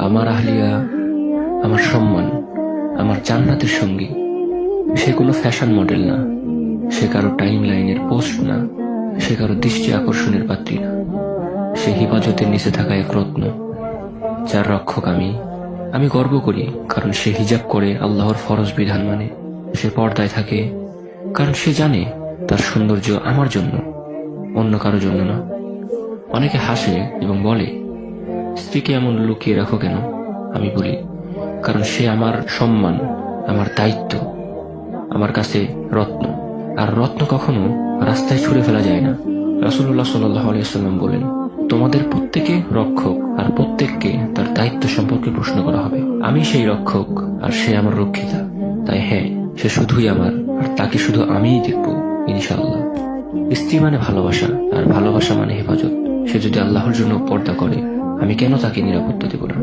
আমার আহলিয়া, আমার সম্মান, আমার জান্নাতের সঙ্গী। সে কোনো ফ্যাশন মডেল না, সে কারো টাইম লাইনের পোস্ট না, সে কারো দৃষ্টি আকর্ষণের পাত্রী না। সে হিফাজতের নিচে থাকা এক রত্ন, যার রক্ষক আমি গর্ব করি, কারণ সে হিজাব করে আল্লাহর ফরজ বিধান মানে। সে পর্দায় থাকে কারণ সে জানে তার সৌন্দর্য আমার জন্য, অন্য কারো জন্য না। অনেকে হাসে এবং বলে, স্ত্রীকে এমন লুকিয়ে রাখো কেন? আমি বলি, কারণ সে আমার সম্মান, আমার দায়িত্ব, আমার কাছে রত্ন। আর রত্ন কখনো রাস্তায় ছুঁড়ে ফেলা যায় না। রাসূলুল্লাহ সাল্লাল্লাহু আলাইহি ওয়াসাল্লাম বলেন, তোমাদের প্রত্যেকে রক্ষক, আর প্রত্যেককে তার দায়িত্ব সম্পর্কে প্রশ্ন করা হবে। আমি সেই রক্ষক আর সে আমার রক্ষিতা। তাই হ্যাঁ, সে শুধুই আমার, আর তাকে শুধু আমিই দেখব, ইনশাআল্লাহ। স্ত্রী মানে ভালোবাসা, আর ভালোবাসা মানে হেফাজত। সে যদি আল্লাহর জন্য পর্দা করে, আমি কেন তাকে নিরাপত্তা দেব না?